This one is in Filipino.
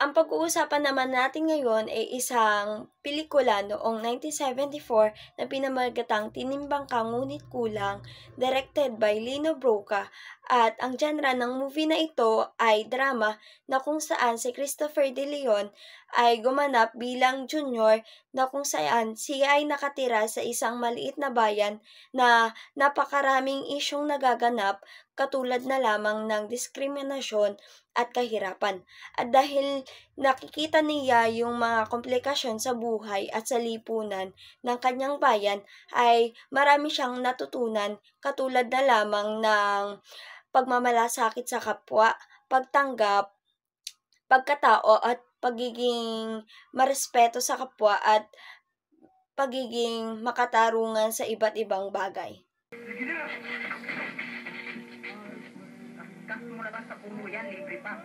Ang pag-uusapan naman natin ngayon ay isang pelikula noong 1974 na pinamagatang Tinimbang Ka Ngunit Kulang, directed by Lino Brocka. At ang genre ng movie na ito ay drama na kung saan si Christopher De Leon ay gumanap bilang junior na kung saan siya ay nakatira sa isang maliit na bayan na napakaraming isyong nagaganap katulad na lamang ng diskriminasyon at kahirapan. At dahil nakikita niya yung mga komplikasyon sa buhay at sa lipunan ng kanyang bayan, ay marami siyang natutunan katulad na lamang ng pagmamalasakit sa kapwa, pagtanggap, pagkatao at pagiging marespeto sa kapwa at pagiging makatarungan sa iba't ibang bagay. Gas mo na ba sa puno yan, libre pa.